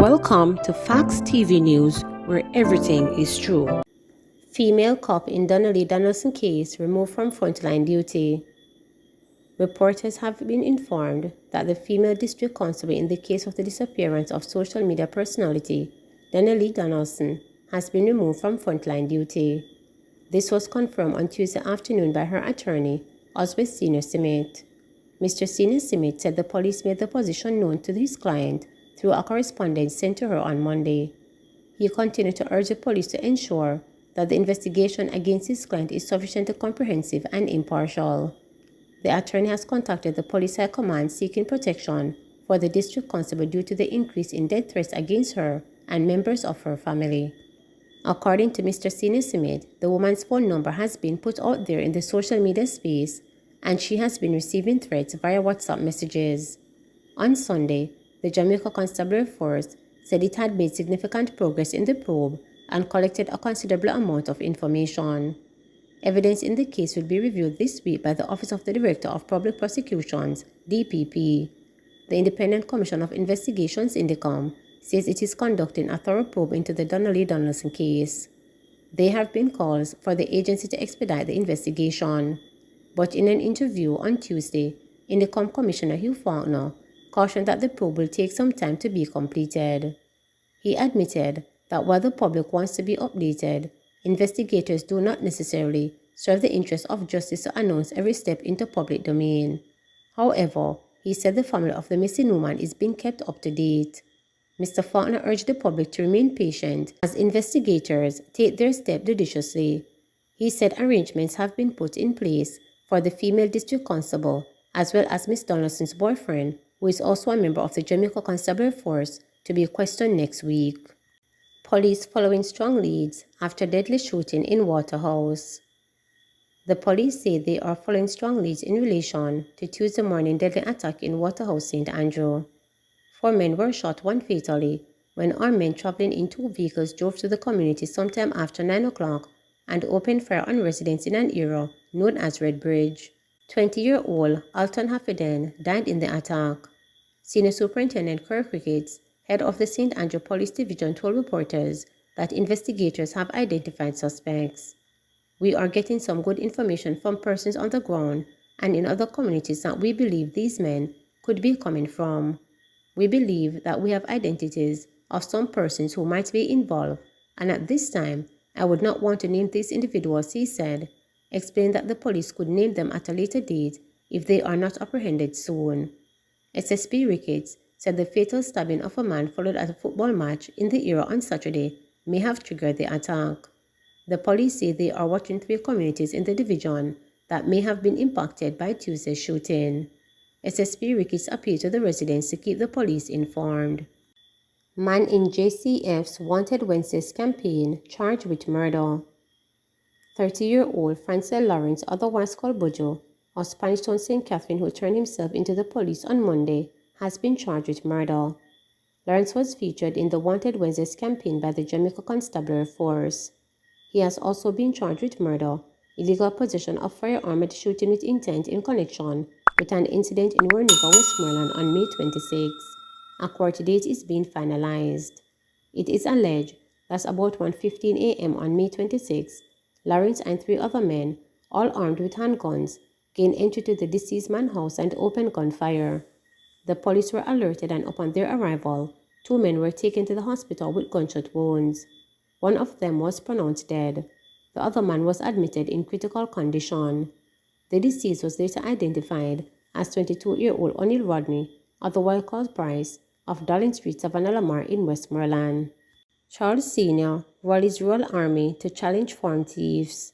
Welcome to Facts TV News, where everything is true. Female cop in Denali Dickson case removed from frontline duty. Reporters have been informed that the female district constable in the case of the disappearance of social media personality Denali Dickson has been removed from frontline duty. This was confirmed on Tuesday afternoon by her attorney, Oswald Senior Simit. Mr. Senior Simit said the police made the position known to his client through a correspondence sent to her on Monday. He continued to urge the police to ensure that the investigation against his client is sufficiently comprehensive and impartial. The attorney has contacted the police high command seeking protection for the district constable due to the increase in death threats against her and members of her family. According to Mr. Senior Simit, the woman's phone number has been put out there in the social media space, and she has been receiving threats via WhatsApp messages. On Sunday, the Jamaica Constabulary Force said it had made significant progress in the probe and collected a considerable amount of information. Evidence in the case will be reviewed this week by the Office of the Director of Public Prosecutions, DPP. The Independent Commission of Investigations, INDECOM, says it is conducting a thorough probe into the Denali Dickson case. There have been calls for the agency to expedite the investigation, but in an interview on Tuesday, INDECOM Commissioner Hugh Faulkner cautioned that the probe will take some time to be completed. He admitted that while the public wants to be updated, investigators do not necessarily serve the interest of justice to announce every step into public domain. However, he said the family of the missing woman is being kept up to date. Mr. Faulkner urged the public to remain patient as investigators take their step judiciously. He said arrangements have been put in place for the female district constable as well as Ms. Donaldson's boyfriend, who is also a member of the Jamaica Constabulary Force, to be questioned next week. Police following strong leads after deadly shooting in Waterhall. The police say they are following strong leads in relation to Tuesday morning deadly attack in Waterhall, St. Andrew. 4 men were shot, one fatally, when armed men traveling in 2 vehicles drove to the community sometime after 9 o'clock and opened fire on residents in an area known as Red Bridge. 20-year-old Alton Hafiden died in the attack. Senior Superintendent Kirk Ricketts, head of the St. Andrew Police Division, told reporters that investigators have identified suspects. "We are getting some good information from persons on the ground and in other communities that we believe these men could be coming from. We believe that we have identities of some persons who might be involved, and at this time, I would not want to name these individuals," he said, explaining that the police could name them at a later date if they are not apprehended soon. SSP Ricketts said the fatal stabbing of a man followed at a football match in the area on Saturday may have triggered the attack. The police say they are watching 3 communities in the division that may have been impacted by Tuesday's shooting. SSP Ricketts appealed to the residents to keep the police informed. Man in JCF's Wanted Wednesdays campaign charged with murder. 30-year-old Francel Lawrence, otherwise called Bojo, of Spanish Town, St. Catherine, who turned himself into the police on Monday, has been charged with murder. Lawrence was featured in the Wanted Wednesdays campaign by the Jamaica Constabulary Force. He has also been charged with murder, illegal possession of firearm and shooting with intent in connection with an incident in Waterhall, Westmoreland on May 26. A court date is being finalized. It is alleged that about 1:15 a.m. on May 26, Lawrence and 3 other men, all armed with handguns, gained entry to the deceased man's house and opened gunfire. The police were alerted, and upon their arrival, 2 men were taken to the hospital with gunshot wounds. One of them was pronounced dead. The other man was admitted in critical condition. The deceased was later identified as 22-year-old O'Neill Rodney, otherwise called Price, of Darling Street, Savannah Lamar in Westmoreland. Charles Sr. rallies Royal Army to challenge farm thieves.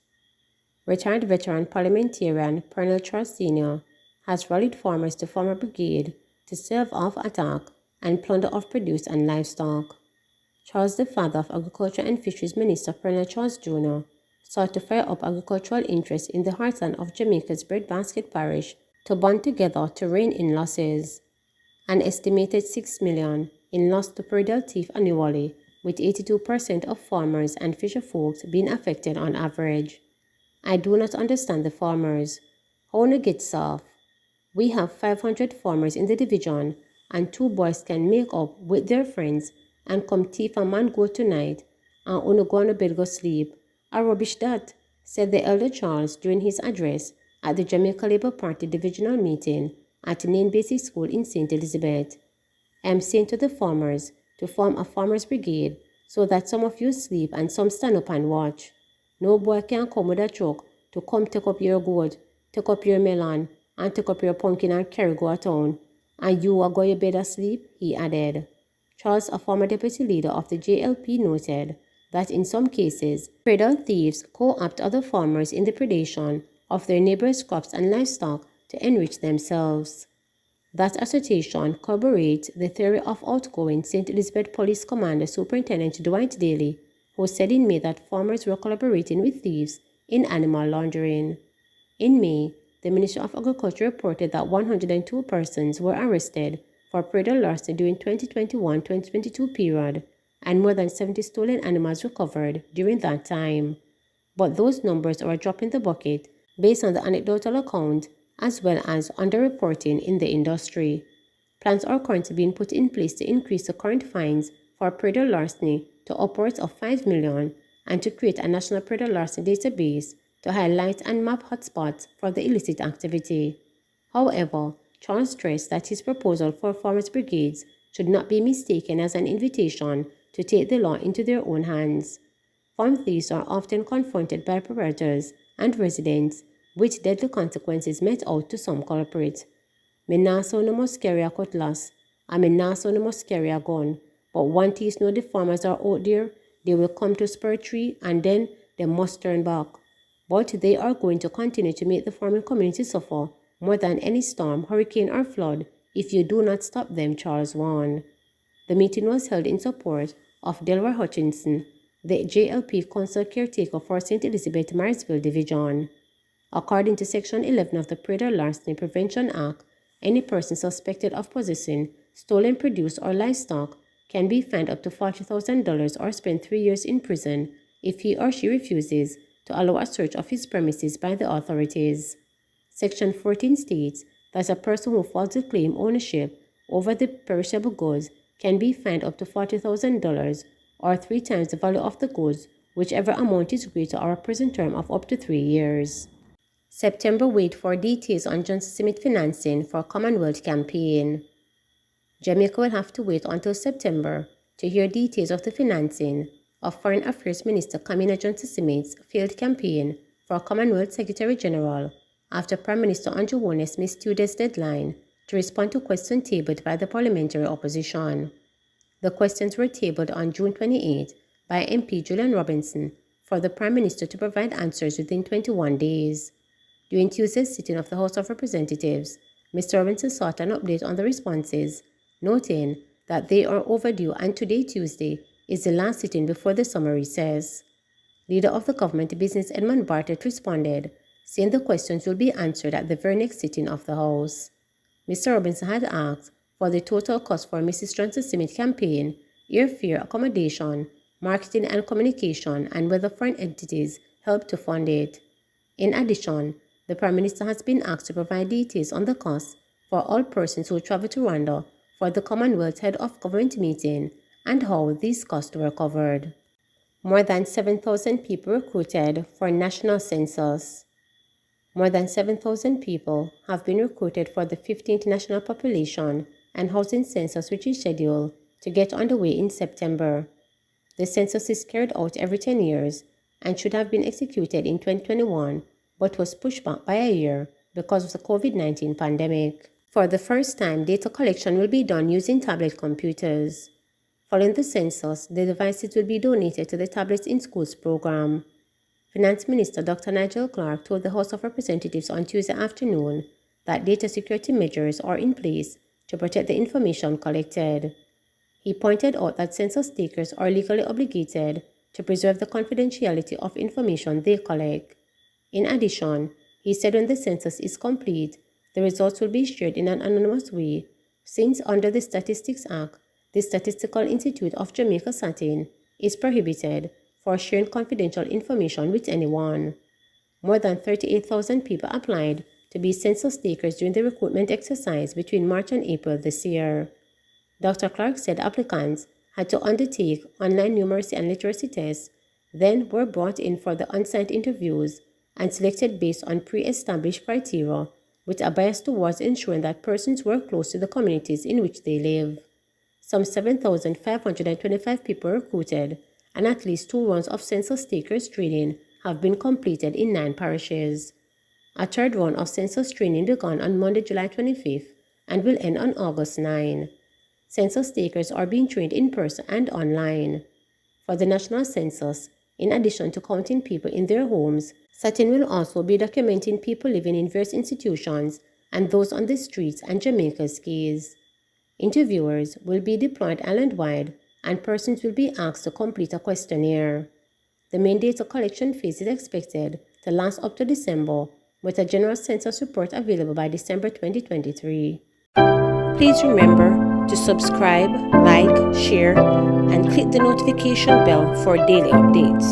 Retired veteran parliamentarian Colonel Charles Sr. has rallied farmers to form a brigade to stave off attack and plunder of produce and livestock. Charles, the father of Agriculture and Fisheries Minister Colonel Charles Jr., sought to fire up agricultural interests in the heartland of Jamaica's breadbasket parish to band together to rein in losses. An estimated $6 million in loss to predial teeth annually, with 82% of farmers and fisher folks being affected on average. "I do not understand the farmers. How no get off? We have 500 farmers in the division, and 2 boys can make up with their friends and come thief a man go tonight, and uno go on a bed go sleep. A rubbish that, said the elder Charles during his address at the Jamaica Labour Party divisional meeting at Nain Basic School in St. Elizabeth. I'm saying to the farmers to form a farmers' brigade so that some of you sleep and some stand up and watch. No boy can come with a truck to come take up your goat, take up your melon, and take up your pumpkin and carry go a town. And you are going to bed asleep, he added. Charles, a former deputy leader of the JLP, noted that in some cases, predatory thieves co-opt other farmers in the predation of their neighbors' crops and livestock to enrich themselves. That assertion corroborates the theory of outgoing St. Elizabeth Police Commander Superintendent Dwight Daly, who said in May that farmers were collaborating with thieves in animal laundering. In May, the Ministry of Agriculture reported that 102 persons were arrested for predatory larceny during 2021-2022 period, and more than 70 stolen animals recovered during that time. But those numbers are a drop in the bucket based on the anecdotal account as well as underreporting in the industry. Plans are currently being put in place to increase the current fines for predatory larceny to upwards of 5 million and to create a national predatory larceny database to highlight and map hotspots for the illicit activity. However, Charles stressed that his proposal for farmers' brigades should not be mistaken as an invitation to take the law into their own hands. Farm thieves are often confronted by proprietors and residents with deadly consequences met out to some culprits. Me nah so no must carry a cutlass, and me nah so no must carry a gun, but one thief know the farmers are out there, they will come to spur tree and then they must turn back. But they are going to continue to make the farming community suffer more than any storm, hurricane or flood if you do not stop them, Charles warned. The meeting was held in support of Delaware Hutchinson, the JLP Council caretaker for St. Elizabeth Marysville Division. According to Section 11 of the Predatory Larceny Prevention Act, any person suspected of possessing stolen produce or livestock can be fined up to $40,000 or spend 3 years in prison if he or she refuses to allow a search of his premises by the authorities. Section 14 states that a person who fails to claim ownership over the perishable goods can be fined up to $40,000 or 3 times the value of the goods, whichever amount is greater, or a prison term of up to 3 years. September wait for details on Johnson Smith financing for Commonwealth campaign. Jamaica will have to wait until September to hear details of the financing of Foreign Affairs Minister Kamina Johnson Smith's failed campaign for Commonwealth Secretary General after Prime Minister Andrew Holness missed Tuesday's deadline to respond to questions tabled by the parliamentary opposition. The questions were tabled on June 28 by MP Julian Robinson for the Prime Minister to provide answers within 21 days. During Tuesday's sitting of the House of Representatives, Mr. Robinson sought an update on the responses, noting that they are overdue and today, Tuesday, is the last sitting before the summer recess. Leader of the Government Business Edmund Bartlett responded, saying the questions will be answered at the very next sitting of the House. Mr. Robinson had asked for the total cost for Mrs. Johnson Smith campaign, airfare, accommodation, marketing and communication, and whether foreign entities helped to fund it. In addition, the Prime Minister has been asked to provide details on the costs for all persons who travel to Rwanda for the Commonwealth Head of Government meeting and how these costs were covered. More than 7,000 people recruited for national census. More than 7,000 people have been recruited for the 15th National Population and Housing Census, which is scheduled to get underway in September. The census is carried out every 10 years and should have been executed in 2021, but was pushed back by a year because of the COVID-19 pandemic. For the first time, data collection will be done using tablet computers. Following the census, the devices will be donated to the Tablets in Schools program. Finance Minister Dr. Nigel Clark told the House of Representatives on Tuesday afternoon that data security measures are in place to protect the information collected. He pointed out that census takers are legally obligated to preserve the confidentiality of information they collect. In addition, he said when the census is complete, the results will be shared in an anonymous way, since under the Statistics Act, the Statistical Institute of Jamaica SATIN is prohibited for sharing confidential information with anyone. More than 38,000 people applied to be census takers during the recruitment exercise between March and April this year. Dr. Clark said applicants had to undertake online numeracy and literacy tests, then were brought in for the on-site interviews and selected based on pre-established criteria with a bias towards ensuring that persons were close to the communities in which they live. Some 7,525 people were recruited, and at least 2 rounds of census takers training have been completed in 9 parishes. A third round of census training began on Monday, July 25th and will end on August 9. Census takers are being trained in person and online. For the national census, in addition to counting people in their homes, SATIN will also be documenting people living in various institutions and those on the streets and Jamaica's quays. Interviewers will be deployed island-wide, and persons will be asked to complete a questionnaire. The main data collection phase is expected to last up to December, with a general census report available by December 2023. Please remember to subscribe, like, share, and click the notification bell for daily updates.